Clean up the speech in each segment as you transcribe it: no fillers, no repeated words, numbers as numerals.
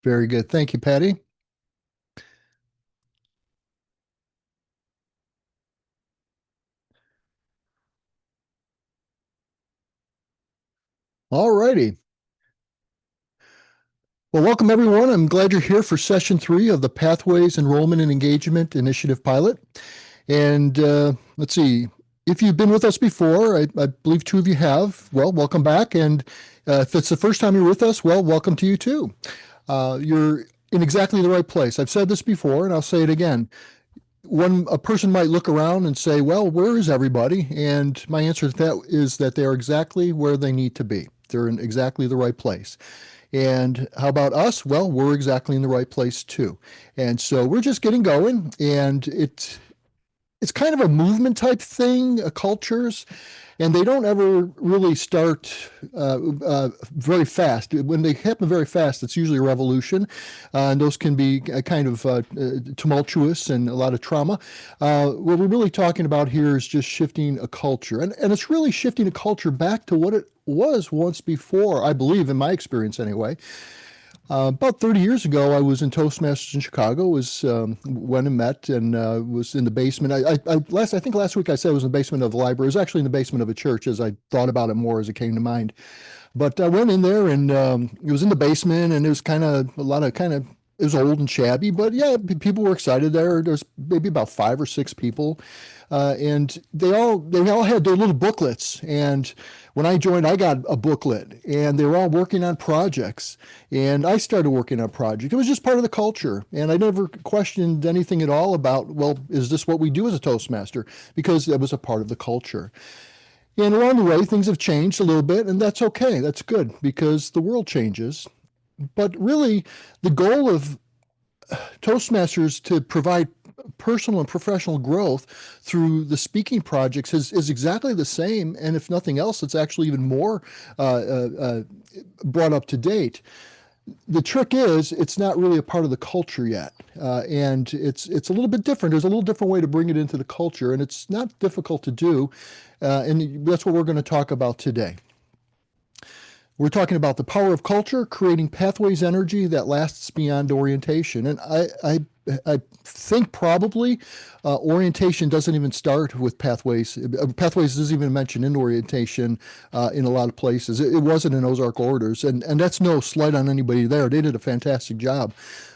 Very good. Thank you, Patty. All righty. Well, welcome everyone. I'm glad you're here for session 3 of the Pathways Enrollment and Engagement Initiative Pilot. And let's see, if you've been with us before, I believe 2 of you have, well, welcome back. And if it's the first time you're with us, well, welcome to you too. You're in exactly the right place. I've said this before, and I'll say it again. A person might look around and say, well, where is everybody? And my answer to that is that they are exactly where they need to be. They're in exactly the right place. And how about us? Well, we're exactly in the right place too. And so we're just getting going, and it's kind of a movement type thing, cultures, and they don't ever really start very fast. When they happen very fast, it's usually a revolution, and those can be kind of tumultuous and a lot of trauma. What we're really talking about here is just shifting a culture, and it's really shifting a culture back to what it was once before, I believe, in my experience anyway. About 30 years ago, I was in Toastmasters in Chicago. Was Went and met, and was in the basement. I think last week I said I was in the basement of the library. It was actually in the basement of a church, as I thought about it more as it came to mind. But I went in there, and it was in the basement, and it was kind of a lot of kind of it was old and shabby, but yeah, people were excited there. There's maybe about 5 or 6 people, and they all had their little booklets. And when I joined, I got a booklet, and they were all working on projects. And I started working on projects. It was just part of the culture, and I never questioned anything at all about, well, is this what we do as a Toastmaster? Because it was a part of the culture. And along the way, things have changed a little bit, and that's okay. That's good because the world changes. But really, the goal of Toastmasters to provide personal and professional growth through the speaking projects is exactly the same. And if nothing else, it's actually even more brought up to date. The trick is it's not really a part of the culture yet, and it's a little bit different. There's a little different way to bring it into the culture, and it's not difficult to do, and that's what we're going to talk about today. We're talking about the power of culture, creating pathways energy that lasts beyond orientation. And I think probably orientation doesn't even start with pathways. Pathways isn't even mentioned in orientation in a lot of places. It wasn't in Ozark orders, and that's no slight on anybody there. They did a fantastic job.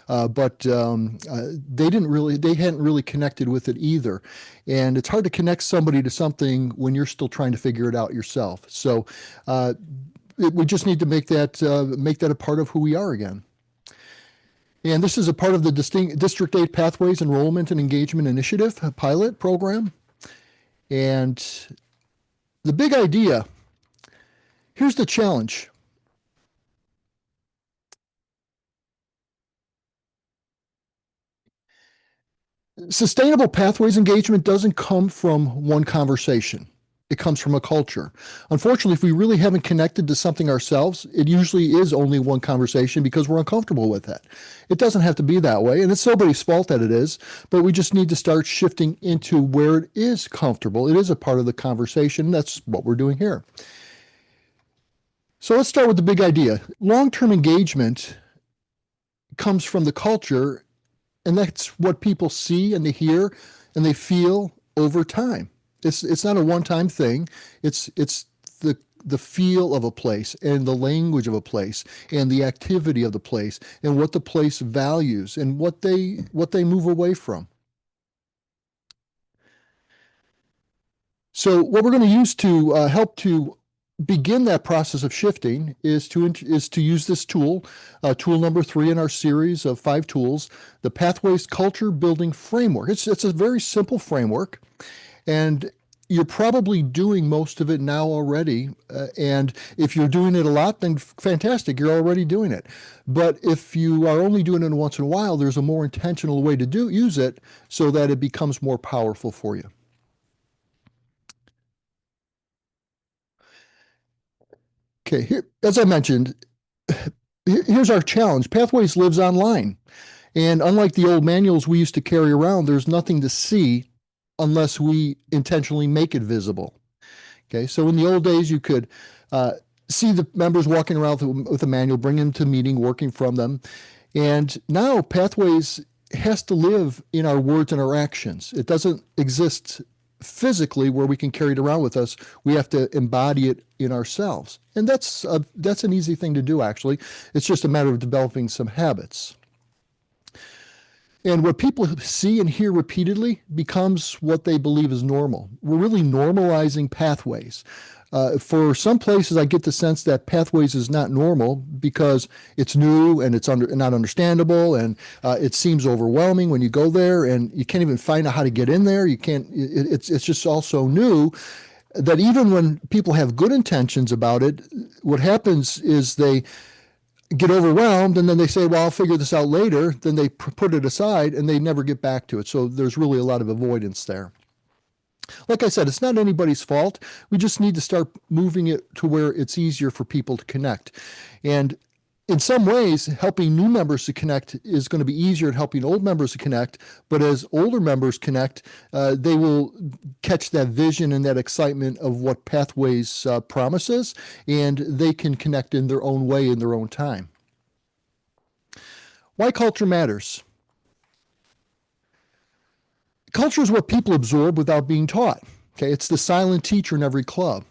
But they hadn't really connected with it either. And it's hard to connect somebody to something when you're still trying to figure it out yourself. So we just need to make that a part of who we are again. And this is a part of the District 8 Pathways Enrollment and Engagement Initiative pilot program. And the big idea, here's the challenge. Sustainable pathways engagement doesn't come from one conversation. It comes from a culture. Unfortunately, if we really haven't connected to something ourselves, it usually is only one conversation because we're uncomfortable with it. It doesn't have to be that way, and it's nobody's fault that it is, but we just need to start shifting into where it is comfortable. It is a part of the conversation. That's what we're doing here. So let's start with the big idea. Long-term engagement comes from the culture, and that's what people see and they hear and they feel over time. It's not a one-time thing. It's the feel of a place and the language of a place and the activity of the place and what the place values and what they move away from. So what we're going to use to help to begin that process of shifting is to use this tool, tool number 3 in our series of 5 tools, the Pathways Culture Building Framework. It's a very simple framework, and you're probably doing most of it now already. And if you're doing it a lot, then fantastic, you're already doing it. But if you are only doing it once in a while, there's a more intentional way to use it so that it becomes more powerful for you. Okay, here, as I mentioned, here's our challenge. Pathways lives online. And unlike the old manuals we used to carry around, there's nothing to see unless we intentionally make it visible. Okay, so in the old days, you could see the members walking around with a manual, bring them to a meeting, working from them. And now Pathways has to live in our words and our actions. It doesn't exist physically where we can carry it around with us. We have to embody it in ourselves. And that's an easy thing to do, actually. It's just a matter of developing some habits. And what people see and hear repeatedly becomes what they believe is normal. We're really normalizing Pathways. For some places, I get the sense that Pathways is not normal because it's new and it's not understandable, and it seems overwhelming when you go there, and you can't even find out how to get in there. You can't. It's just all so new that even when people have good intentions about it, what happens is they get overwhelmed and then they say, well, I'll figure this out later. Then they put it aside and they never get back to it. So there's really a lot of avoidance there. Like I said, it's not anybody's fault. We just need to start moving it to where it's easier for people to connect. And in some ways, helping new members to connect is going to be easier than helping old members to connect. But as older members connect, they will catch that vision and that excitement of what Pathways promises, and they can connect in their own way, in their own time. Why culture matters. Culture is what people absorb without being taught. Okay, it's the silent teacher in every club.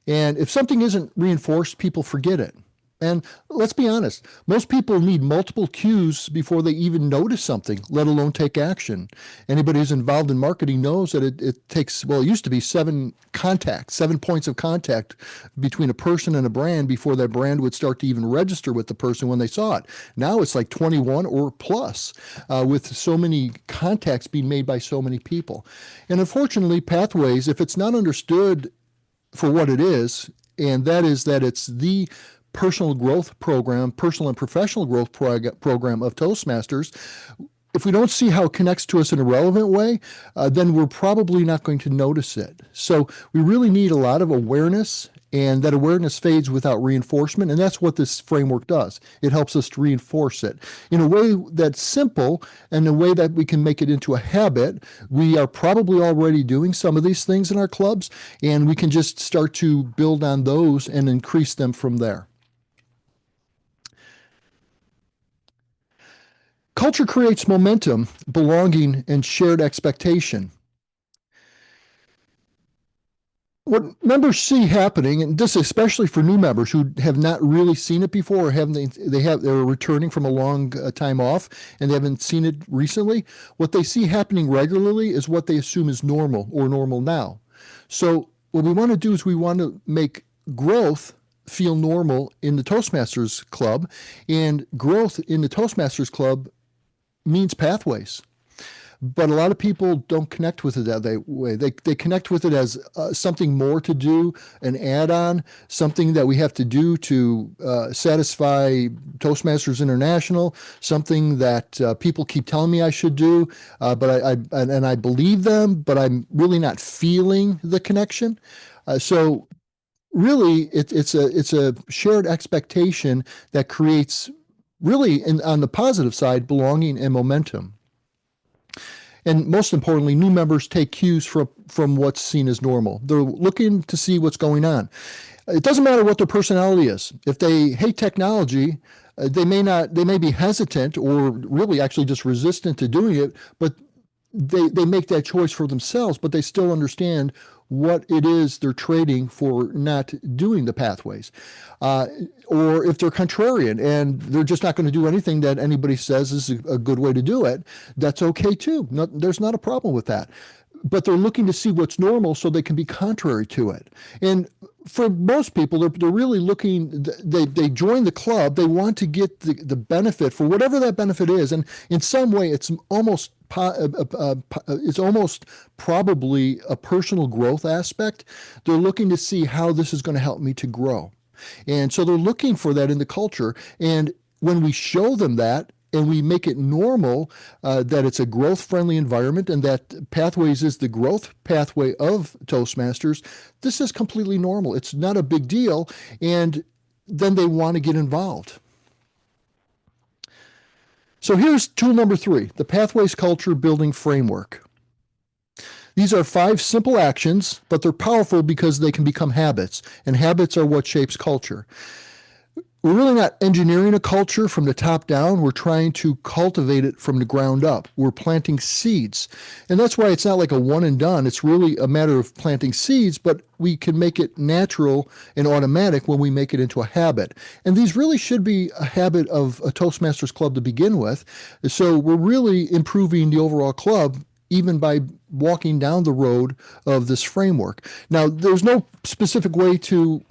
And if something isn't reinforced, people forget it. And let's be honest, most people need multiple cues before they even notice something, let alone take action. Anybody who's involved in marketing knows that it takes, well, it used to be 7 points of contact between a person and a brand before that brand would start to even register with the person when they saw it. Now it's like 21 or plus, with so many contacts being made by so many people. And unfortunately, Pathways, if it's not understood for what it is, and that is that it's the personal growth program, personal and professional growth program of Toastmasters, if we don't see how it connects to us in a relevant way, then we're probably not going to notice it. So we really need a lot of awareness, and that awareness fades without reinforcement, and that's what this framework does. It helps us to reinforce it in a way that's simple and a way that we can make it into a habit. We are probably already doing some of these things in our clubs, and we can just start to build on those and increase them from there. Culture creates momentum, belonging, and shared expectation. What members see happening, and this especially for new members who have not really seen it before, or they're returning from a long time off and they haven't seen it recently. What they see happening regularly is what they assume is normal or normal now. So what we want to do is we want to make growth feel normal in the Toastmasters Club, and growth in the Toastmasters Club means Pathways. But a lot of people don't connect with it that way. They connect with it as something more to do, an add-on, something that we have to do to satisfy Toastmasters International, something that people keep telling me I should do, but I believe them, but I'm really not feeling the connection. So really, it's a shared expectation that creates, really, on the positive side, belonging and momentum. And most importantly, new members take cues from what's seen as normal. They're looking to see what's going on. It doesn't matter what their personality is. If they hate technology, they may be hesitant or really actually just resistant to doing it, but they make that choice for themselves, but they still understand what it is they're trading for not doing the Pathways. Or if they're contrarian and they're just not going to do anything that anybody says is a good way to do it, that's okay too. There's not a problem with that. But they're looking to see what's normal so they can be contrary to it. And for most people, they're really looking, they join the club, they want to get the benefit for whatever that benefit is. And in some way, it's almost probably a personal growth aspect. They're looking to see how this is going to help me to grow. And so they're looking for that in the culture. And when we show them that, and we make it normal that it's a growth-friendly environment and that Pathways is the growth pathway of Toastmasters, this is completely normal. It's not a big deal, and then they want to get involved. So here's tool number 3, the Pathways Culture Building Framework. These are 5 simple actions, but they're powerful because they can become habits, and habits are what shapes culture. we're really not engineering a culture from the top down. We're trying to cultivate it from the ground up. We're planting seeds. And that's why it's not like a one and done. It's really a matter of planting seeds, but we can make it natural and automatic when we make it into a habit. And these really should be a habit of a Toastmasters club to begin with. So we're really improving the overall club even by walking down the road of this framework. Now, there's no specific way to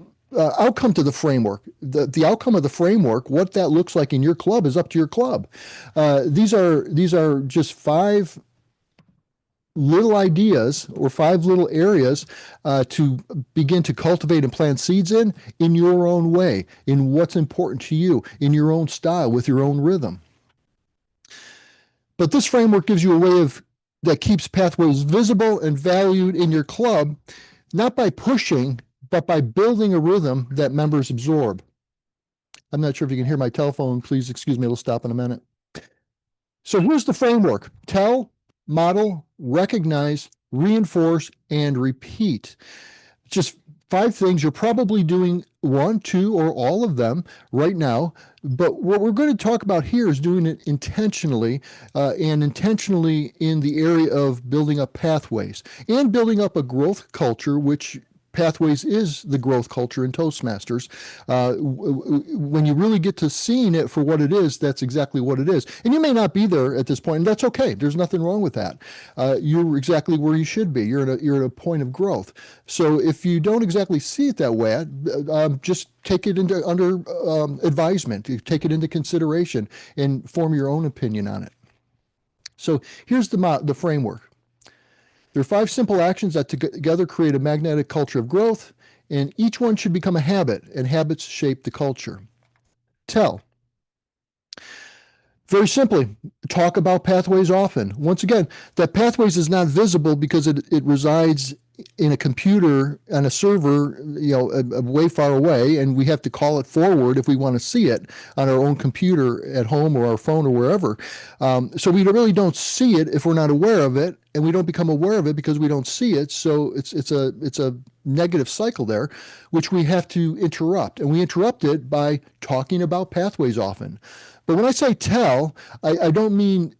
outcome to the framework. The outcome of the framework, what that looks like in your club, is up to your club. These are just 5 little ideas or 5 little areas to begin to cultivate and plant seeds in your own way, in what's important to you, in your own style, with your own rhythm. But this framework gives you a way that keeps pathways visible and valued in your club, not by pushing, but by building a rhythm that members absorb. I'm not sure if you can hear my telephone. Please excuse me, it'll stop in a minute. So here's the framework: tell, model, recognize, reinforce, and repeat. Just 5 things. You're probably doing 1, 2, or all of them right now. But what we're going to talk about here is doing it intentionally, and intentionally in the area of building up pathways and building up a growth culture, which Pathways is the growth culture in Toastmasters. When you really get to seeing it for what it is, that's exactly what it is. And you may not be there at this point, and that's okay. There's nothing wrong with that. You're exactly where you should be. You're at a point of growth. So if you don't exactly see it that way, just take it under advisement. Take it into consideration and form your own opinion on it. So here's the framework. There are 5 simple actions that together create a magnetic culture of growth, and each one should become a habit, and habits shape the culture. Tell. Very simply, talk about pathways often. Once again, that pathways is not visible because it resides in a computer on a server, way far away, and we have to call it forward if we want to see it on our own computer at home or our phone or wherever. So we really don't see it if we're not aware of it, and we don't become aware of it because we don't see it. So it's a negative cycle there, which we have to interrupt, and we interrupt it by talking about pathways often. But when I say tell, I don't mean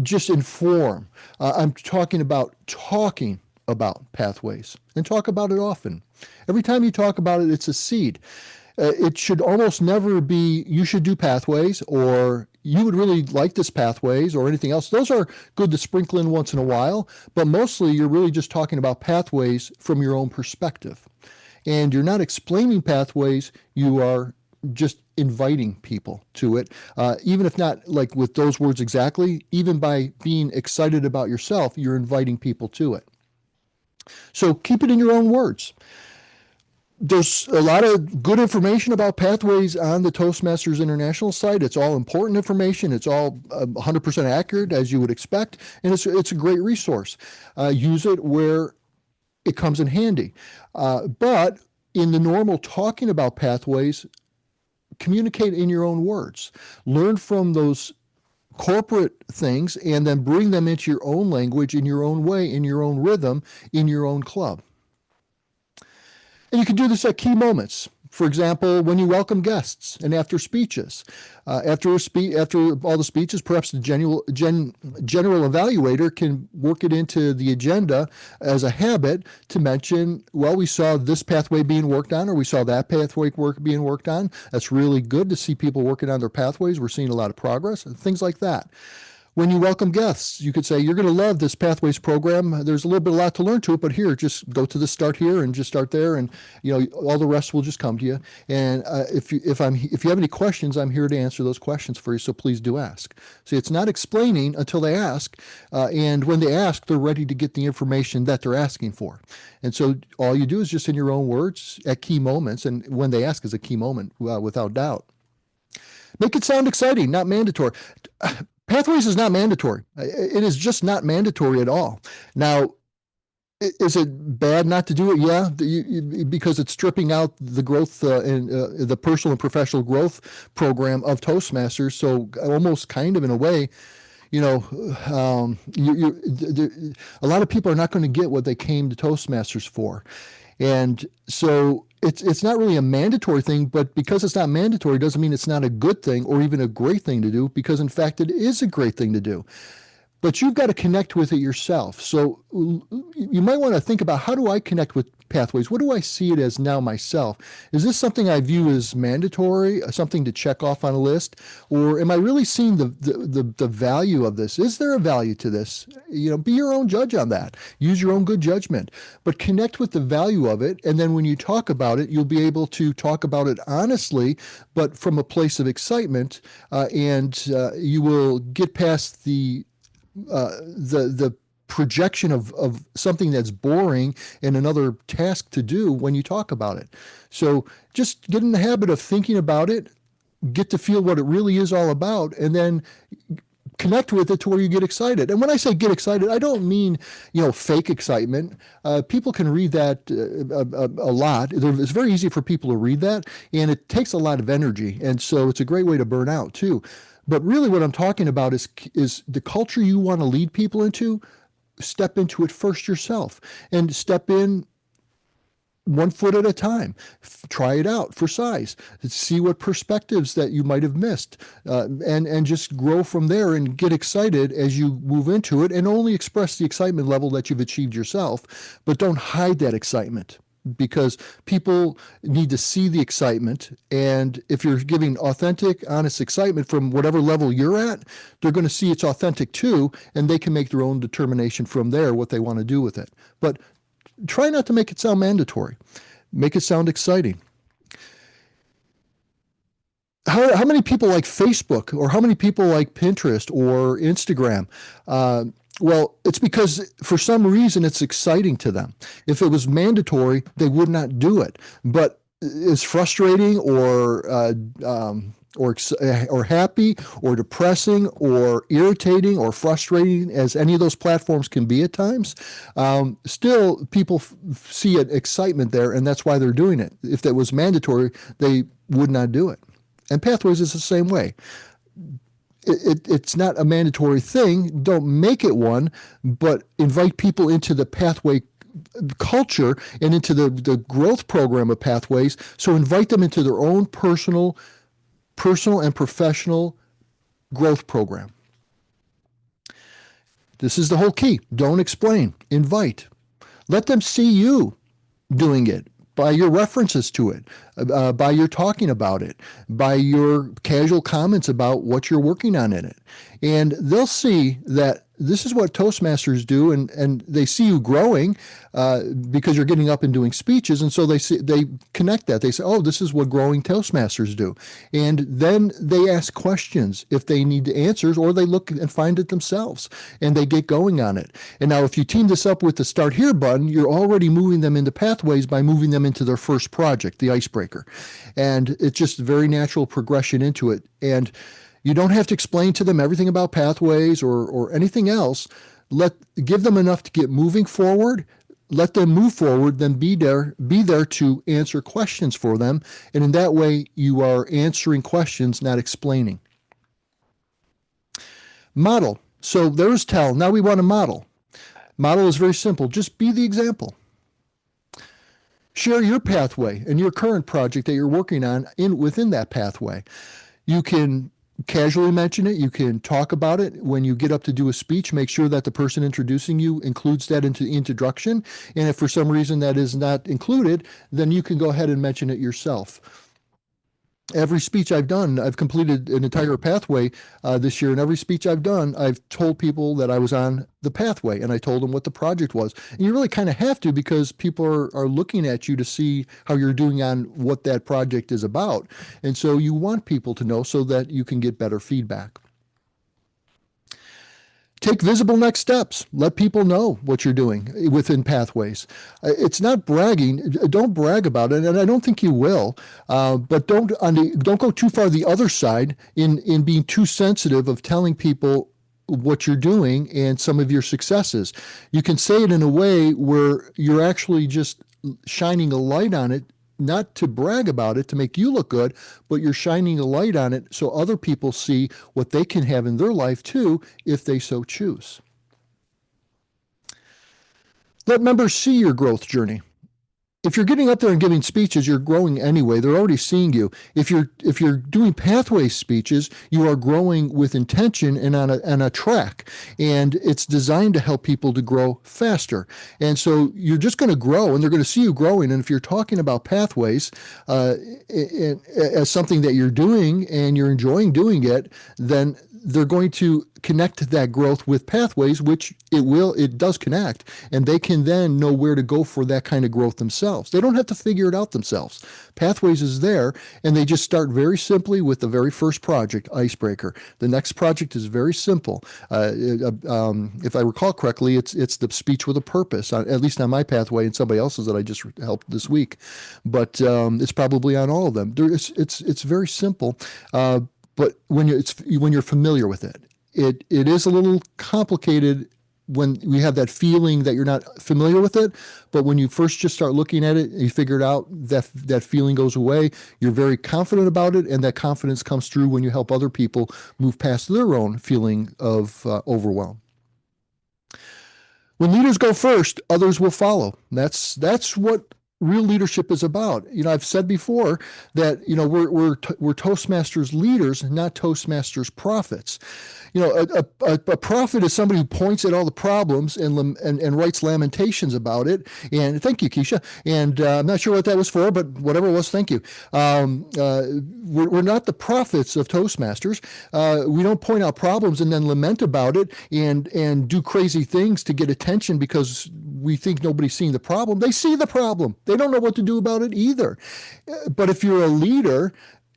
just inform. I'm talking about talking about pathways, and talk about it often. Every time you talk about it, it's a seed. It should almost never be, you should do pathways, or you would really like this pathways, or anything else. Those are good to sprinkle in once in a while, but mostly you're really just talking about pathways from your own perspective. And you're not explaining pathways, you are just inviting people to it, even if not like with those words exactly. Even by being excited about yourself, you're inviting people to it. So keep it in your own words. There's a lot of good information about pathways on the Toastmasters International site. It's all important information. It's all 100% accurate, as you would expect, and it's a great resource. Use it where it comes in handy. But in the normal talking about pathways, communicate in your own words. Learn from those corporate things and then bring them into your own language, in your own way, in your own rhythm, in your own club. And you can do this at key moments. For example, when you welcome guests and after speeches. After all the speeches, perhaps the general evaluator can work it into the agenda as a habit to mention, well, we saw this pathway being worked on, or we saw that pathway being worked on. That's really good to see people working on their pathways. We're seeing a lot of progress and things like that. When you welcome guests, you could say, you're going to love this Pathways program. There's a lot to learn to it, but here, just go to the start here and just start there, and all the rest will just come to you. And if you have any questions, I'm here to answer those questions for you, so please do ask. See, it's not explaining until they ask, and when they ask, they're ready to get the information that they're asking for. And so all you do is just in your own words at key moments, and when they ask is a key moment, without doubt. Make it sound exciting, not mandatory. Pathways is not mandatory. It is just not mandatory at all. Now, is it bad not to do it? Yeah, because it's stripping out the growth and the personal and professional growth program of Toastmasters. So almost kind of in a way, a lot of people are not going to get what they came to Toastmasters for. And so it's not really a mandatory thing, but because it's not mandatory doesn't mean it's not a good thing or even a great thing to do, because in fact it is a great thing to do. But you've got to connect with it yourself. So you might want to think about, how do I connect with pathways? What do I see it as now myself? Is this something I view as mandatory, something to check off on a list? Or am I really seeing the value of this? Is there a value to this? Be your own judge on that. Use your own good judgment, but connect with the value of it. And then when you talk about it, you'll be able to talk about it honestly, but from a place of excitement, and you will get past the projection of something that's boring and another task to do when you talk about it. So just get in the habit of thinking about it, get to feel what it really is all about, and then connect with it to where you get excited. And when I say get excited, I don't mean, fake excitement. People can read that a lot. It's very easy for people to read that, and it takes a lot of energy. And so it's a great way to burn out too. But really what I'm talking about is the culture you want to lead people into. Step into it first yourself, and step in 1 foot at a time. Try it out for size. See what perspectives that you might have missed, and just grow from there and get excited as you move into it, and only express the excitement level that you've achieved yourself, but don't hide that excitement, because people need to see the excitement. And if you're giving authentic, honest excitement from whatever level you're at, they're going to see it's authentic too, and they can make their own determination from there what they want to do with it. But try not to make it sound mandatory. Make it sound exciting. How many people like Facebook, or how many people like Pinterest or Instagram? Well, it's because for some reason it's exciting to them. If it was mandatory, they would not do it. But it's frustrating, or happy, or depressing, or irritating, or frustrating as any of those platforms can be at times. Still, people see an excitement there, and that's why they're doing it. If that was mandatory, they would not do it. And Pathways is the same way. It's not a mandatory thing. Don't make it one, but invite people into the Pathway culture and into the growth program of Pathways. So invite them into their own personal and professional growth program. This is the whole key. Don't explain. Invite. Let them see you doing it, by your references to it, by your talking about it, by your casual comments about what you're working on in it. And they'll see that this is what Toastmasters do, and they see you growing because you're getting up and doing speeches, and so they connect that. They say, oh, this is what growing Toastmasters do. And then they ask questions if they need answers, or they look and find it themselves, and they get going on it. And now if you team this up with the Start Here button, you're already moving them into Pathways by moving them into their first project, the Icebreaker. And it's just a very natural progression into it. And you don't have to explain to them everything about Pathways or anything else. Give them enough to get moving forward. Let them move forward, then be there to answer questions for them. And in that way, you are answering questions, not explaining. Model. So there's tell. Now we want to model. Model is very simple. Just be the example. Share your pathway and your current project that you're working on within that pathway. You can casually mention it. You can talk about it when you get up to do a speech. Make sure that the person introducing you includes that into the introduction. And if for some reason that is not included, then you can go ahead and mention it yourself. Every speech I've done, I've completed an entire pathway this year, and every speech I've done, I've told people that I was on the pathway, and I told them what the project was. And you really kind of have to, because people are looking at you to see how you're doing on what that project is about. And so you want people to know so that you can get better feedback. Take visible next steps. Let people know what you're doing within Pathways. It's not bragging. Don't brag about it, and I don't think you will. But don't go too far the other side in being too sensitive of telling people what you're doing and some of your successes. You can say it in a way where you're actually just shining a light on it, not to brag about it, to make you look good, but you're shining a light on it so other people see what they can have in their life too, if they so choose. Let members see your growth journey. if you're getting up there and giving speeches, you're growing anyway. They're already seeing you. If you're doing pathway speeches, you are growing with intention and on a track. And it's designed to help people to grow faster. And so you're just going to grow, and they're going to see you growing. And if you're talking about pathways as something that you're doing and you're enjoying doing it, then they're going to connect that growth with pathways, which it does connect, and they can then know where to go for that kind of growth themselves. They don't have to figure it out themselves. Pathways is there, and they just start very simply with the very first project, Icebreaker. The next project is very simple. If I recall correctly, it's the speech with a purpose, at least on my pathway and somebody else's that I just helped this week. But it's probably on all of them. It's very simple. But when you're familiar with it, it is a little complicated when we have that feeling that you're not familiar with it. But when you first just start looking at it, you figure it out, that feeling goes away. You're very confident about it, and that confidence comes through when you help other people move past their own feeling of overwhelm. When leaders go first, others will follow. That's what real leadership is about. I've said before that we're Toastmasters leaders, not Toastmasters prophets. A prophet is somebody who points at all the problems and writes lamentations about it. And thank you, Keisha. And I'm not sure what that was for, but whatever it was, thank you. We're not the prophets of Toastmasters. We don't point out problems and then lament about it and do crazy things to get attention because we think nobody's seeing the problem. They see the problem. They don't know what to do about it either. But if you're a leader,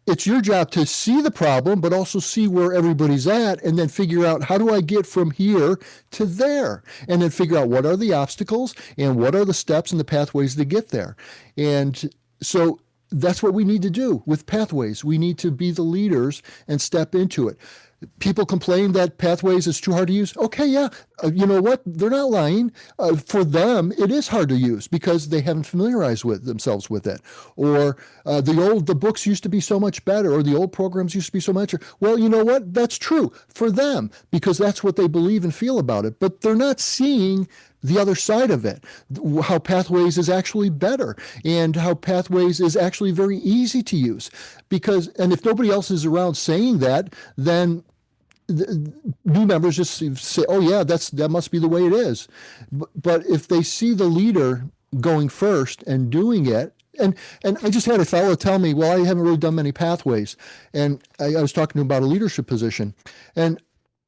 it's your job to see the problem, but also see where everybody's at and then figure out, how do I get from here to there? And then figure out what are the obstacles and what are the steps and the pathways to get there. And so that's what we need to do with pathways. We need to be the leaders and step into it. People complain that pathways is too hard to use. Okay, yeah, you know what? They're not lying. For them, it is hard to use because they haven't familiarized themselves with it. Or the books used to be so much better, or the old programs used to be so much. Well, you know what? That's true for them because that's what they believe and feel about it. But they're not seeing the other side of it, how Pathways is actually better and how Pathways is actually very easy to use. And if nobody else is around saying that, then new members just say, oh yeah, that must be the way it is. But if they see the leader going first and doing it, and I just had a fellow tell me, well, I haven't really done many pathways. And I was talking to him about a leadership position. And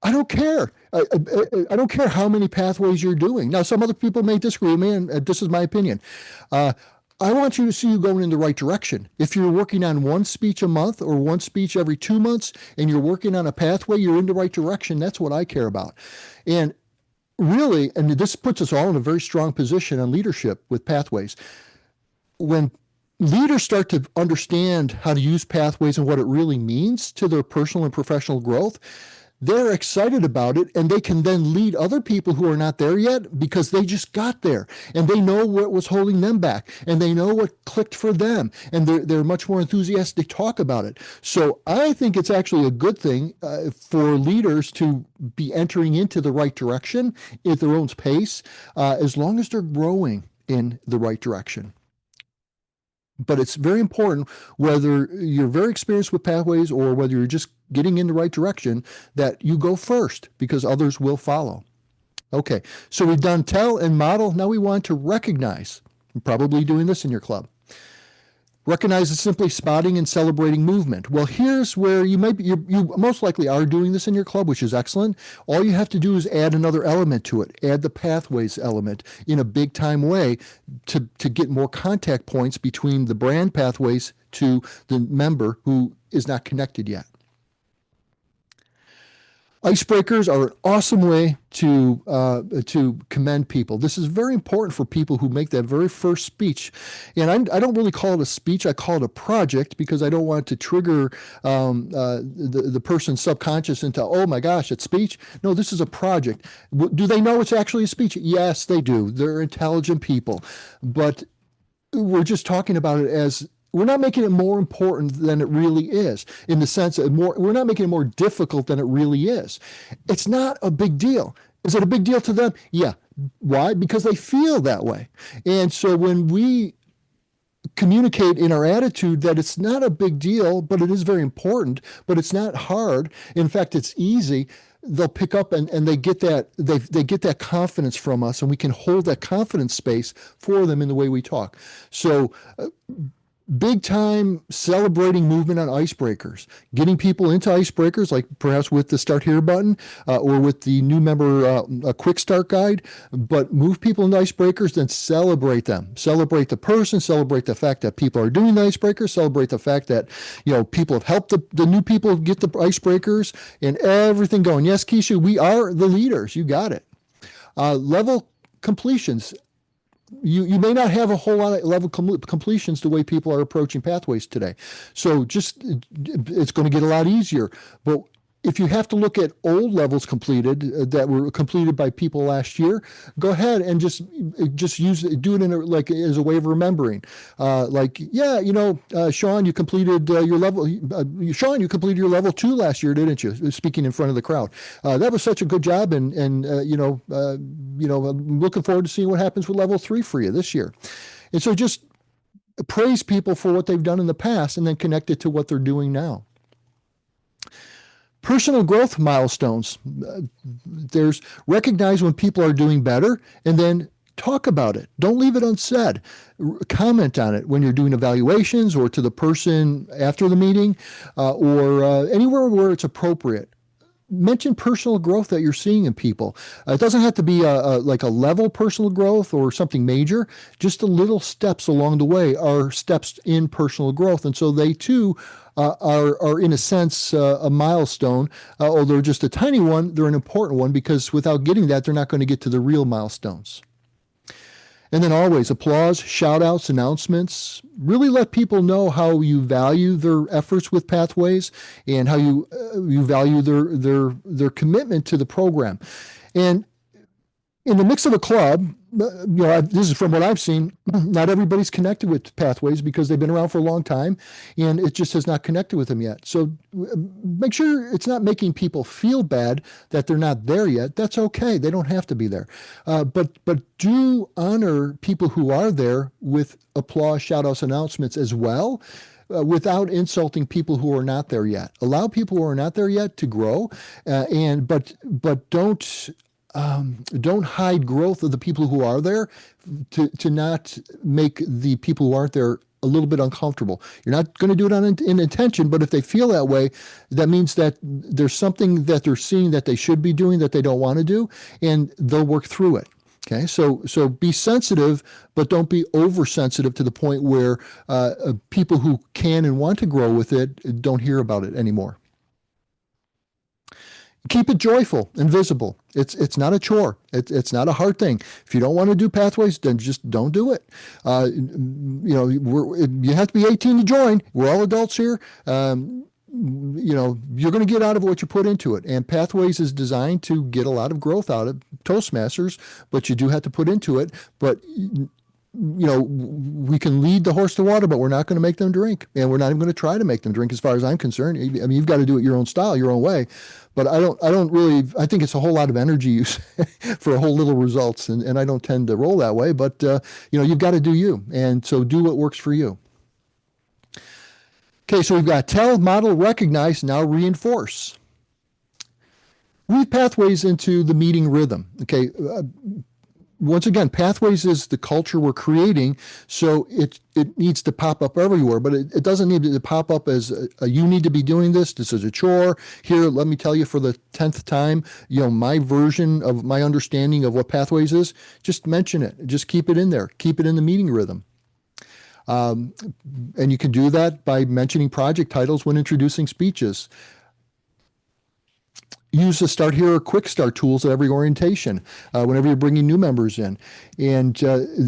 I don't care. I don't care how many pathways you're doing. Now, some other people may disagree with me, and this is my opinion. I want you to see you going in the right direction. If you're working on one speech a month or one speech every 2 months and you're working on a pathway, you're in the right direction. That's what I care about. And really, and this puts us all in a very strong position on leadership with pathways. When leaders start to understand how to use pathways and what it really means to their personal and professional growth, they're excited about it, and they can then lead other people who are not there yet because they just got there and they know what was holding them back and they know what clicked for them, and they're much more enthusiastic to talk about it. So I think it's actually a good thing for leaders to be entering into the right direction at their own pace, as long as they're growing in the right direction. But it's very important, whether you're very experienced with pathways or whether you're just getting in the right direction, that you go first because others will follow. Okay, so we've done tell and model. Now we want to recognize. You're probably doing this in your club. Recognize is simply spotting and celebrating movement. Well, here's where you most likely are doing this in your club, which is excellent. All you have to do is add another element to it. Add the pathways element in a big time way to get more contact points between the brand pathways to the member who is not connected yet. Icebreakers are an awesome way to commend people. This is very important for people who make that very first speech. And I don't really call it a speech. I call it a project because I don't want to trigger the person's subconscious into, oh my gosh, it's speech. No, this is a project. Do they know it's actually a speech? Yes, they do. They're intelligent people. But we're just talking about it as, we're not making it more important than it really is, in the sense that we're not making it more difficult than it really is. It's not a big deal. Is it a big deal to them? Yeah. Why? Because they feel that way. And so when we communicate in our attitude that it's not a big deal, but it is very important, but it's not hard. In fact, it's easy. They'll pick up and they get that they get that confidence from us, and we can hold that confidence space for them in the way we talk. So big time celebrating movement on icebreakers, getting people into icebreakers, like perhaps with the Start Here button or with the new member quick start guide, but move people into icebreakers, then celebrate them. Celebrate the person, celebrate the fact that people are doing the icebreakers, celebrate the fact that, people have helped the new people get the icebreakers and everything going. Yes, Keisha, we are the leaders. You got it. Level completions. You may not have a whole lot of level completions the way people are approaching pathways today. So it's going to get a lot easier. But if you have to look at old levels completed that were completed by people last year, go ahead and just do it as a way of remembering. Sean, you completed your level. Sean, you completed your level 2 last year, didn't you? Speaking in front of the crowd. That was such a good job, and I'm looking forward to seeing what happens with level 3 for you this year. And so just praise people for what they've done in the past, and then connect it to what they're doing now. Personal growth milestones. There's recognize when people are doing better, and then talk about it. Don't leave it unsaid. Comment on it when you're doing evaluations or to the person after the meeting or anywhere where it's appropriate. Mention personal growth that you're seeing in people. It doesn't have to be like a level personal growth or something major. Just the little steps along the way are steps in personal growth. And so they too are in a sense a milestone. Although just a tiny one, they're an important one, because without getting that, they're not going to get to the real milestones. And then always applause, shout outs, announcements. Really let people know how you value their efforts with Pathways and how you value their commitment to the program. And in the mix of a club, this is from what I've seen, not everybody's connected with Pathways because they've been around for a long time, and it just has not connected with them yet. So make sure it's not making people feel bad that they're not there yet. That's okay. They don't have to be there. But do honor people who are there with applause, shout-outs, announcements as well, without insulting people who are not there yet. Allow people who are not there yet to grow, but don't hide growth of the people who are there to not make the people who aren't there a little bit uncomfortable. You're not going to do it in intention, but if they feel that way, that means that there's something that they're seeing that they should be doing that they don't want to do, and they'll work through it. Okay, so be sensitive, but don't be oversensitive to the point where people who can and want to grow with it don't hear about it anymore. Keep it joyful and visible. It's not a chore. It's not a hard thing. If you don't want to do Pathways, then just don't do it. You have to be 18 to join. We're all adults here. You're going to get out of what you put into it. And Pathways is designed to get a lot of growth out of Toastmasters, but you do have to put into it. But we can lead the horse to water, but we're not going to make them drink, and we're not even going to try to make them drink as far as I'm concerned. I mean, you've got to do it your own style, your own way, but I think it's a whole lot of energy use for a whole little results, and I don't tend to roll that way, but you've got to do you, and so do what works for you. Okay, so we've got tell, model, recognize, now reinforce. Weave Pathways into the meeting rhythm. Okay, once again, Pathways is the culture we're creating, so it needs to pop up everywhere, but it doesn't need to pop up as you need to be doing this. This is a chore. Here, let me tell you for the 10th time, my version of my understanding of what Pathways is. Just mention it. Just keep it in there. Keep it in the meeting rhythm. And you can do that by mentioning project titles when introducing speeches. Use the Start Here or Quick Start tools at every orientation, whenever you're bringing new members in. And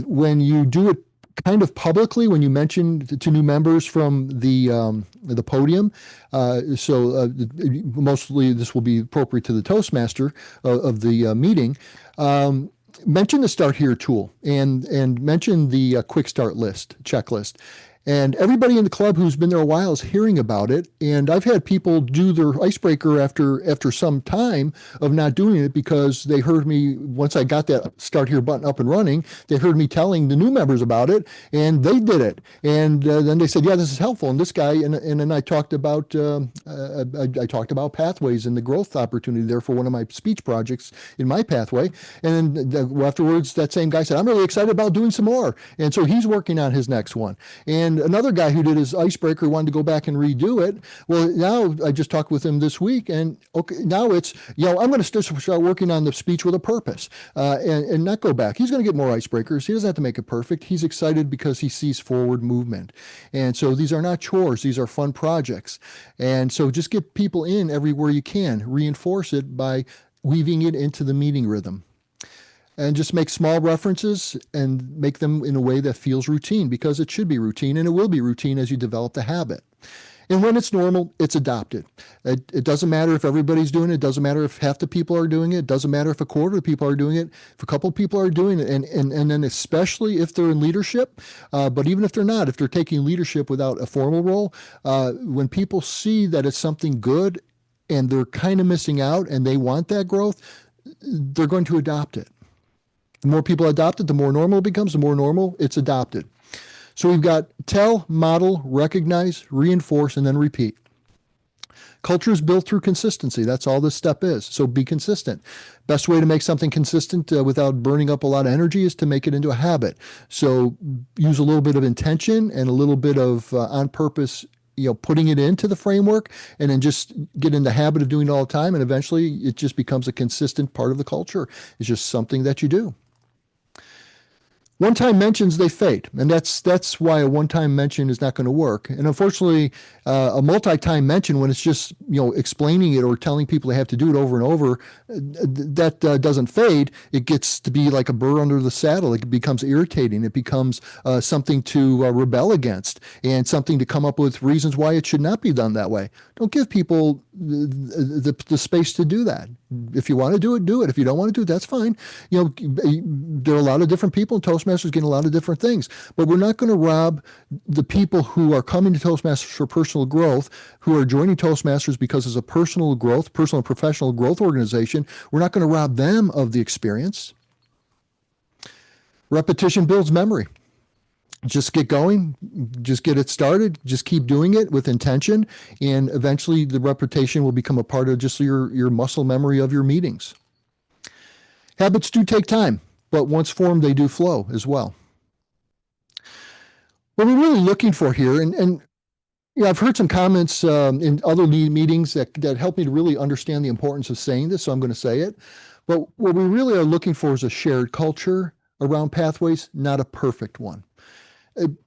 when you do it kind of publicly, when you mention to new members from the podium, mostly this will be appropriate to the Toastmaster of the meeting, mention the Start Here tool and mention the Quick Start checklist. And everybody in the club who's been there a while is hearing about it. And I've had people do their icebreaker after some time of not doing it because they heard me once I got that start here button up and running. They heard me telling the new members about it, and they did it. And then they said, "Yeah, this is helpful." And this guy and then I talked about I talked about pathways and the growth opportunity there for one of my speech projects in my pathway. And then afterwards, that same guy said, "I'm really excited about doing some more." And so he's working on his next one. And another guy who did his icebreaker wanted to go back and redo it. Well, now I just talked with him this week, and okay, now it's, I'm going to start working on the speech with a purpose and not go back. He's going to get more icebreakers. He doesn't have to make it perfect. He's excited because he sees forward movement. And so these are not chores. These are fun projects. And so just get people in everywhere you can. Reinforce it by weaving it into the meeting rhythm. And just make small references and make them in a way that feels routine, because it should be routine, and it will be routine as you develop the habit. And when it's normal, it's adopted. It doesn't matter if everybody's doing it. It doesn't matter if half the people are doing it. It doesn't matter if a quarter of the people are doing it. If a couple of people are doing it, and then especially if they're in leadership, but even if they're not, if they're taking leadership without a formal role, when people see that it's something good and they're kind of missing out and they want that growth, they're going to adopt it. The more people adopt it, the more normal it becomes. The more normal, it's adopted. So we've got tell, model, recognize, reinforce, and then repeat. Culture is built through consistency. That's all this step is. So be consistent. Best way to make something consistent without burning up a lot of energy is to make it into a habit. So use a little bit of intention and a little bit of on purpose, putting it into the framework, and then just get in the habit of doing it all the time. And eventually it just becomes a consistent part of the culture. It's just something that you do. One-time mentions, they fade, and that's why a one-time mention is not going to work. And unfortunately, a multi-time mention, when it's just explaining it or telling people they have to do it over and over, that doesn't fade. It gets to be like a burr under the saddle. It becomes irritating. It becomes something to rebel against, and something to come up with reasons why it should not be done that way. Don't give people the space to do that. If you want to do it, do it. If you don't want to do it, that's fine. There are a lot of different people in Toastmasters getting a lot of different things, but we're not going to rob the people who are coming to Toastmasters for personal growth, who are joining Toastmasters because it's a personal and professional growth organization. We're not going to rob them of the experience. Repetition builds memory. Just get going, just get it started, just keep doing it with intention, and eventually the repetition will become a part of just your muscle memory of your meetings. Habits do take time, but once formed, they do flow as well. What we're really looking for here, and I've heard some comments in other meetings that help me to really understand the importance of saying this, so I'm going to say it. But what we really are looking for is a shared culture around pathways, not a perfect one.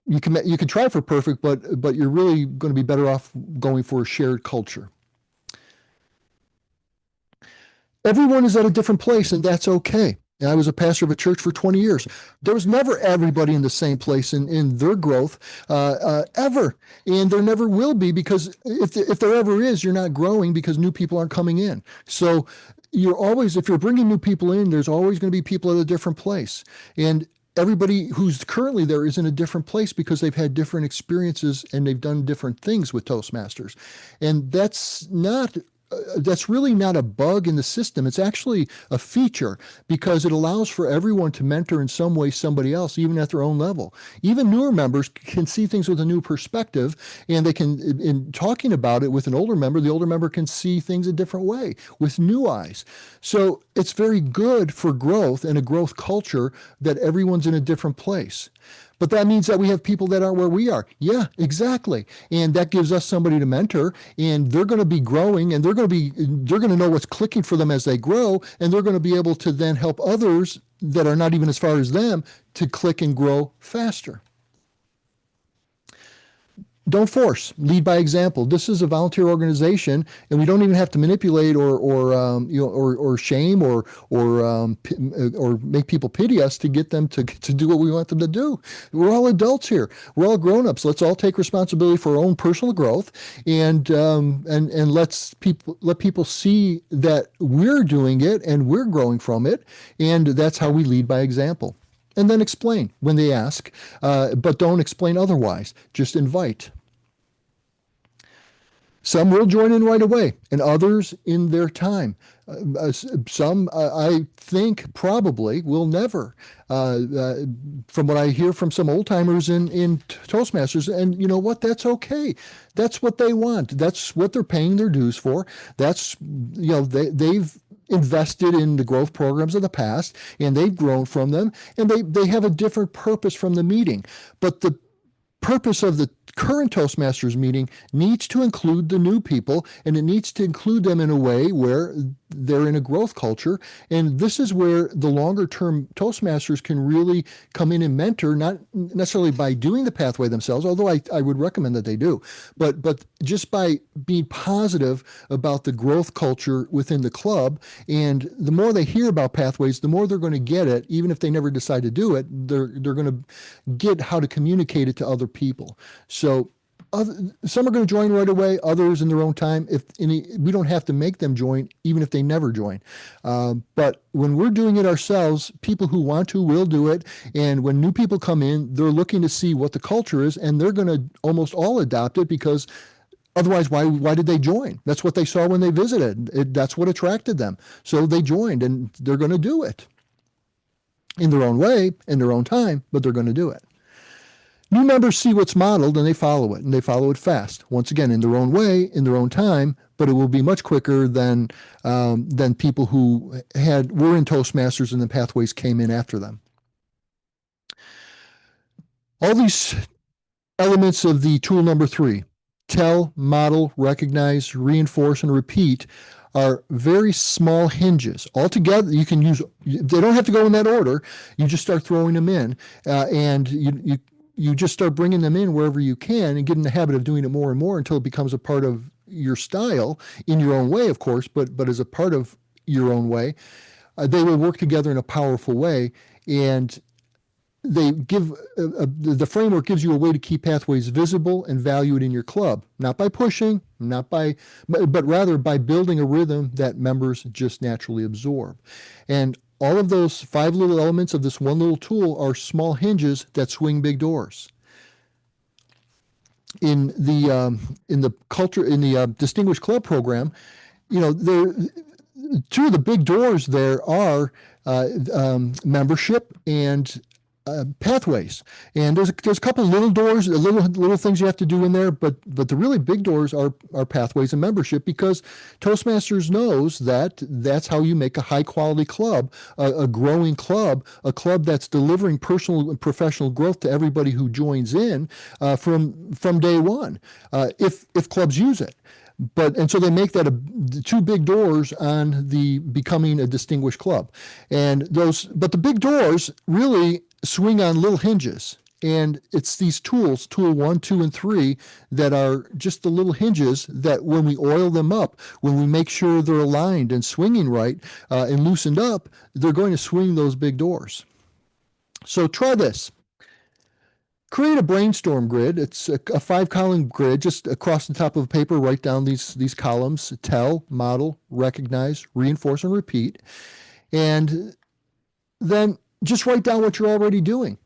You can try for perfect, but you're really going to be better off going for a shared culture. Everyone is at a different place, and that's okay. And I was a pastor of a church for 20 years. There was never everybody in the same place in their growth, ever. And there never will be, because if there ever is, you're not growing because new people aren't coming in. So if you're bringing new people in, there's always going to be people at a different place. And everybody who's currently there is in a different place because they've had different experiences and they've done different things with Toastmasters. And that's really not a bug in the system. It's actually a feature, because it allows for everyone to mentor in some way somebody else, even at their own level. Even newer members can see things with a new perspective, and they can, in talking about it with an older member, the older member can see things a different way with new eyes. So it's very good for growth and a growth culture that everyone's in a different place. But that means that we have people that aren't where we are. Yeah, exactly. And that gives us somebody to mentor, and they're going to be growing, and they're going to know what's clicking for them as they grow, and they're going to be able to then help others that are not even as far as them to click and grow faster. Don't force. Lead by example. This is a volunteer organization, and we don't even have to manipulate or shame or make people pity us to get them to do what we want them to do. We're all adults here. We're all grown-ups. Let's all take responsibility for our own personal growth, and let people see that we're doing it and we're growing from it, and that's how we lead by example. and then explain when they ask, but don't explain otherwise. Just invite. Some will join in right away, and others in their time. Some, I think, probably will never. From what I hear from some old timers in Toastmasters, and you know what? That's okay. That's what they want. That's what they're paying their dues for. That's, they've invested in the growth programs of the past, and they've grown from them, and they have a different purpose from the meeting. But the purpose of the current Toastmasters meeting needs to include the new people, and it needs to include them in a way where they're in a growth culture. And this is where the longer term Toastmasters can really come in and mentor, not necessarily by doing the pathway themselves, although I would recommend that they do, but just by being positive about the growth culture within the club. And the more they hear about pathways, the more they're going to get it. Even if they never decide to do it, they're going to get how to communicate it to other people. So some are going to join right away, others in their own time. We don't have to make them join, even if they never join. But when we're doing it ourselves, people who want to will do it. And when new people come in, they're looking to see what the culture is, and they're going to almost all adopt it, because otherwise, why did they join? That's what they saw when they visited. That's what attracted them. So they joined, and they're going to do it in their own way, in their own time, but they're going to do it. New members see what's modeled, and they follow it, and they follow it fast. Once again, in their own way, in their own time, but it will be much quicker than people who were in Toastmasters and the pathways came in after them. All these elements of the tool number 3, tell, model, recognize, reinforce, and repeat, are very small hinges. Altogether, you can use, they don't have to go in that order. You just start throwing them in, and you just start bringing them in wherever you can, and get in the habit of doing it more and more until it becomes a part of your style, in your own way, of course, but as a part of your own way. They will work together in a powerful way, and they give the framework gives you a way to keep pathways visible and valued in your club, not by pushing, but rather by building a rhythm that members just naturally absorb. And all of those 5 little elements of this one little tool are small hinges that swing big doors. In the Distinguished Club program, there 2 of the big doors there are membership and pathways. And there's a couple of little doors, little things you have to do in there, but the really big doors are pathways and membership, because Toastmasters knows that that's how you make a high quality club, a growing club, a club that's delivering personal and professional growth to everybody who joins in from day one, if clubs use it. And so they make that 2 big doors on the becoming a distinguished club. But the big doors really swing on little hinges. And it's these tools, tool 1, 2, and 3, that are just the little hinges that when we oil them up, when we make sure they're aligned and swinging right and loosened up, they're going to swing those big doors. So try this. Create a brainstorm grid. It's a 5-column grid, just across the top of a paper. Write down these columns: tell, model, recognize, reinforce, and repeat. And then just write down what you're already doing.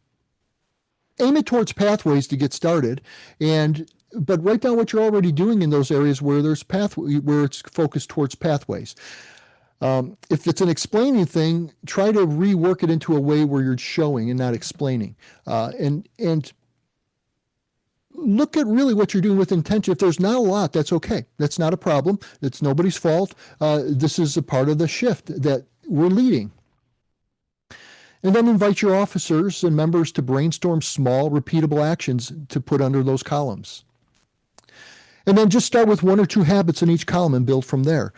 Aim it towards pathways to get started, but write down what you're already doing in those areas where where it's focused towards pathways. If it's an explaining thing, try to rework it into a way where you're showing and not explaining. And look at really what you're doing with intention. If there's not a lot, that's okay. That's not a problem. It's nobody's fault. This is a part of the shift that we're leading. And then invite your officers and members to brainstorm small, repeatable actions to put under those columns. And then just start with 1 or 2 habits in each column and build from there.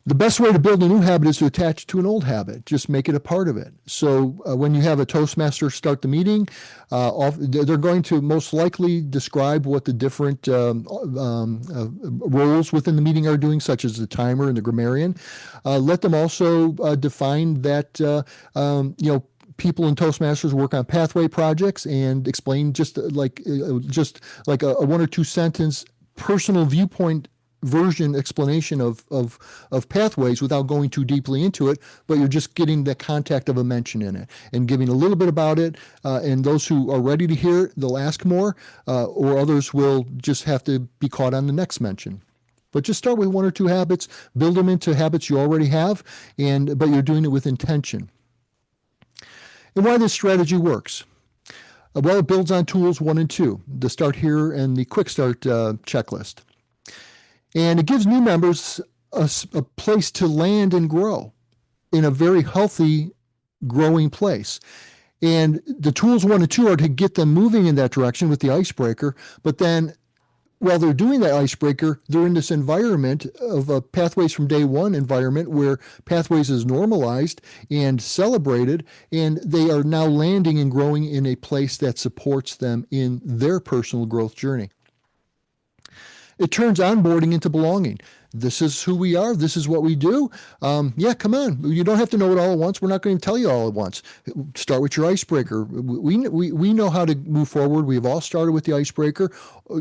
The best way to build a new habit is to attach it to an old habit. Just make it a part of it. So when you have a Toastmaster start the meeting, they're going to most likely describe what the different roles within the meeting are doing, such as the timer and the grammarian. Let them also define that people in Toastmasters work on pathway projects, and explain just like a 1 or 2 sentence personal viewpoint version explanation of pathways without going too deeply into it, but you're just getting the contact of a mention in it and giving a little bit about it. And those who are ready to hear it, they'll ask more, or others will just have to be caught on the next mention. But just start with one or two habits, build them into habits you already have, but you're doing it with intention. And why this strategy works. Well, it builds on tools 1 and 2, the Start Here and the Quick Start checklist. And it gives new members a place to land and grow in a very healthy, growing place. And the tools 1 and 2 are to get them moving in that direction with the icebreaker, but then while they're doing that icebreaker, they're in this environment of a Pathways from Day One environment where Pathways is normalized and celebrated, and they are now landing and growing in a place that supports them in their personal growth journey. It turns onboarding into belonging. This is who we are. This is what we do. Yeah, come on. You don't have to know it all at once. We're not going to tell you all at once. Start with your icebreaker. We know how to move forward. We've all started with the icebreaker.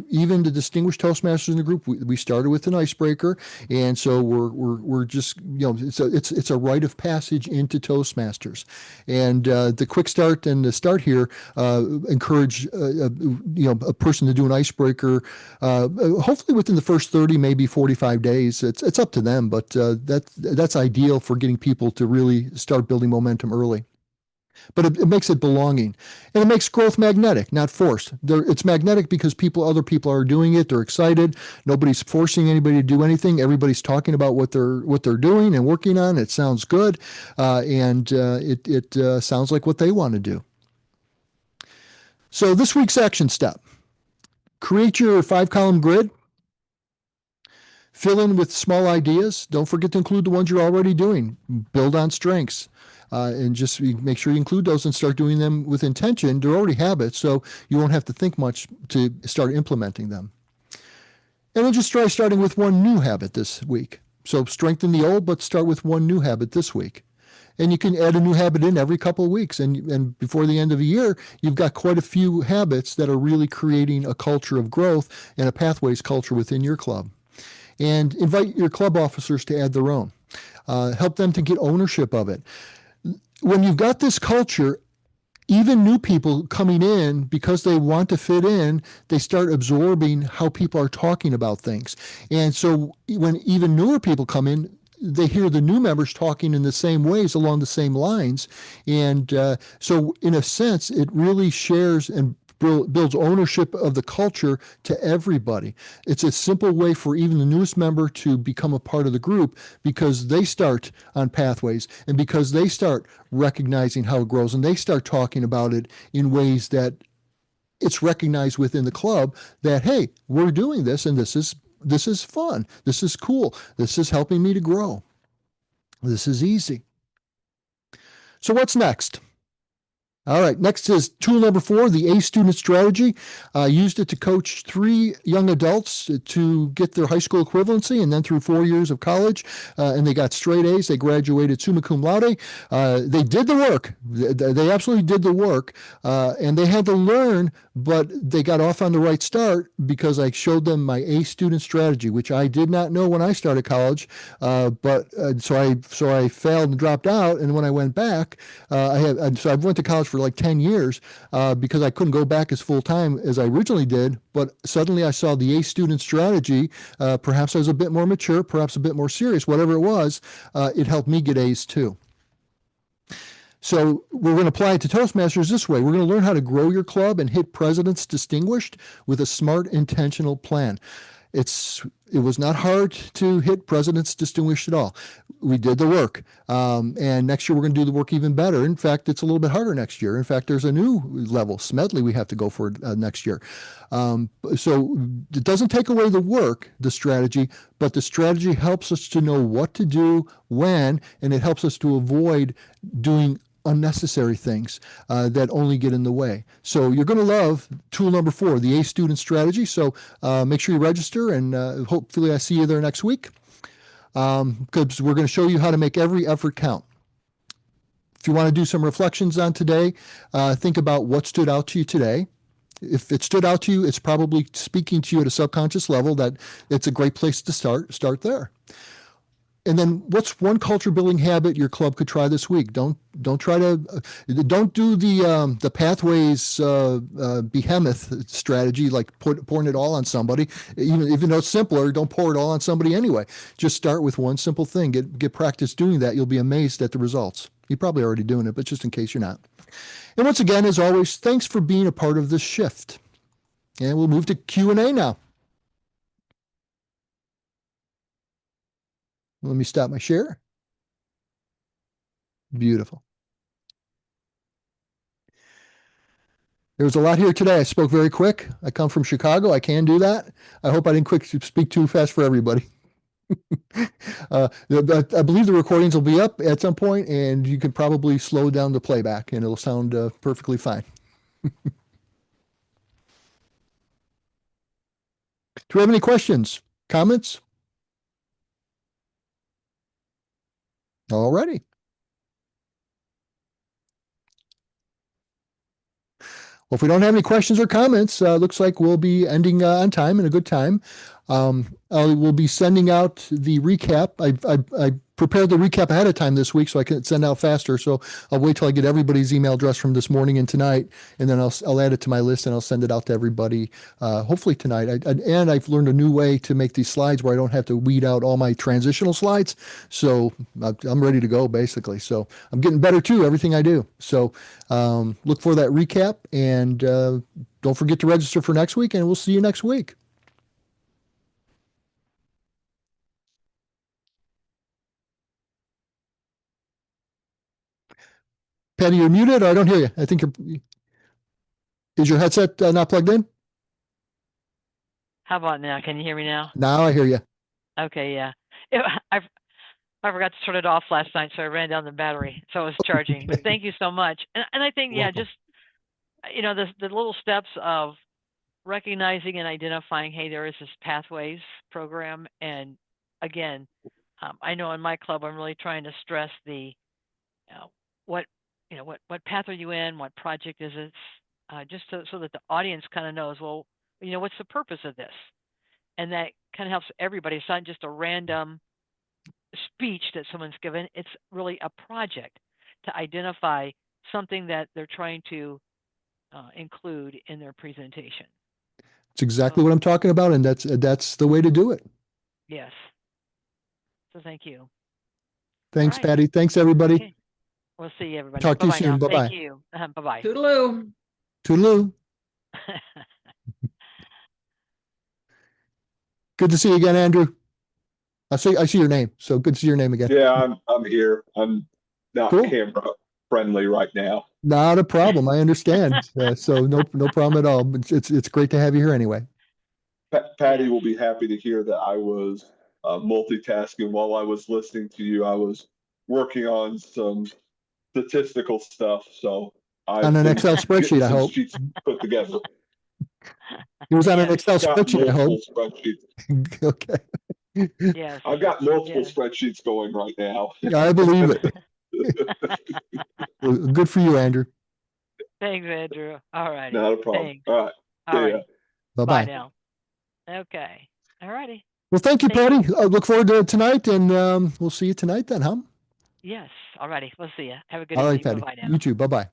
Even the distinguished Toastmasters in the group, we started with an icebreaker, and so we're just, it's a rite of passage into Toastmasters. And the Quick Start and the Start Here encourage a person to do an icebreaker, hopefully within the first 30, maybe 45 days. It's up to them, but that's ideal for getting people to really start building momentum early. But it makes it belonging, and it makes growth magnetic, not forced. It's magnetic because other people are doing it. They're excited. Nobody's forcing anybody to do anything. Everybody's talking about what they're doing and working on. It sounds good, and it sounds like what they want to do. So this week's action step: create your 5-column grid. Fill in with small ideas. Don't forget to include the ones you're already doing. Build on strengths. And just make sure you include those and start doing them with intention. They're already habits, so you won't have to think much to start implementing them. And then just try starting with one new habit this week. So strengthen the old, but start with one new habit this week. And you can add a new habit in every couple of weeks. And before the end of the year, you've got quite a few habits that are really creating a culture of growth and a Pathways culture within your club. And invite your club officers to add their own. Help them to get ownership of it. When you've got this culture, even new people coming in, because they want to fit in, they start absorbing how people are talking about things. And so when even newer people come in, they hear the new members talking in the same ways along the same lines. And so in a sense, it really shares and builds ownership of the culture to everybody. It's a simple way for even the newest member to become a part of the group because they start on Pathways and because they start recognizing how it grows and they start talking about it in ways that it's recognized within the club that, hey, we're doing this and this is fun. This is cool. This is helping me to grow. This is easy. So what's next? All right, next is tool number 4, the A student strategy. I used it to coach 3 young adults to get their high school equivalency and then through 4 years of college, and they got straight A's. They graduated summa cum laude. They did the work. They absolutely did the work, and they had to learn, but they got off on the right start because I showed them my A student strategy, which I did not know when I started college, so I failed and dropped out, and when I went back, I went to college for like 10 years because I couldn't go back as full-time as I originally did, but suddenly I saw the A student strategy. Perhaps I was a bit more mature, perhaps a bit more serious, whatever it was, it helped me get A's too. So we're going to apply it to Toastmasters this way. We're going to learn how to grow your club and hit President's Distinguished with a smart, intentional plan. It was not hard to hit President's Distinguished at all. We did the work. And next year we're going to do the work even better. In fact, it's a little bit harder next year. In fact, there's a new level, Smedley, we have to go for next year. So it doesn't take away the work, the strategy, but the strategy helps us to know what to do, when, and it helps us to avoid doing unnecessary things that only get in the way. So you're going to love tool number 4, the A student strategy. So make sure you register, and hopefully I see you there next week because we're going to show you how to make every effort count. If you want to do some reflections on today, think about what stood out to you today. If it stood out to you, it's probably speaking to you at a subconscious level that it's a great place to start there. And then what's one culture building habit your club could try this week? Don't try to don't do the pathways behemoth strategy, like pouring it all on somebody. Even though it's simpler, don't pour it all on somebody anyway. Just start with one simple thing. Get practice doing that. You'll be amazed at the results. You're probably already doing it, but just in case you're not. And once again, as always, thanks for being a part of this shift. And we'll move to Q&A now. Let me stop my share. Beautiful. There was a lot here today. I spoke very quick. I come from Chicago. I can do that. I hope I didn't speak too fast for everybody. I believe the recordings will be up at some point, and you can probably slow down the playback, and it'll sound perfectly fine. Do we have any questions, comments? All righty. Well, if we don't have any questions or comments, looks like we'll be ending on time and a good time. I will be sending out the recap. I prepared the recap ahead of time this week so I can send out faster. So I'll wait till I get everybody's email address from this morning and tonight, and then I'll add it to my list and I'll send it out to everybody hopefully tonight. And I've learned a new way to make these slides where I don't have to weed out all my transitional slides. So I'm ready to go basically. So I'm getting better too, everything I do. So look for that recap, and don't forget to register for next week, and we'll see you next week. Patty, you're muted, or I don't hear you. I think is your headset not plugged in? How about now? Can you hear me now? Now I hear you. Okay, yeah. I forgot to turn it off last night, so I ran down the battery, so I was charging. Okay. But thank you so much. And I think, yeah, just the little steps of recognizing and identifying, hey, there is this pathways program, and again, I know in my club I'm really trying to stress the what path are you in, what project is it, just so that the audience kind of knows, well, what's the purpose of this, and that kind of helps everybody. It's not just a random speech that someone's given. It's really a project to identify something that they're trying to include in their presentation. It's exactly what I'm talking about, and that's the way to do it. Yes. So thank you. Thanks, right. Patty. Thanks, everybody. Okay. We'll see you, everybody. Talk to you soon. Bye-bye. Thank you. Bye-bye. Toodaloo. Toodaloo. Good to see you again, Andrew. I see your name, so good to see your name again. Yeah, I'm here. I'm not Cool. camera friendly right now. Not a problem. I understand. So no problem at all. It's great to have you here anyway. Patty will be happy to hear that I was multitasking while I was listening to you. I was working on some statistical stuff, so On an Excel spreadsheet, I hope. Sheets put together. It was on an Excel spreadsheet, I hope. Spreadsheets. Okay. Yes. I've got multiple spreadsheets going right now. I believe it. Good for you, Andrew. Thanks, Andrew. All righty. Not a problem. Thanks. All right. All right. Bye-bye. Bye now. Okay. All righty. Well, thank you, Patty. I look forward to tonight, and we'll see you tonight then, huh? Yes. All righty. We'll see you. Have a good evening. evening. All right, Patty. Bye-bye now. You too. Bye-bye.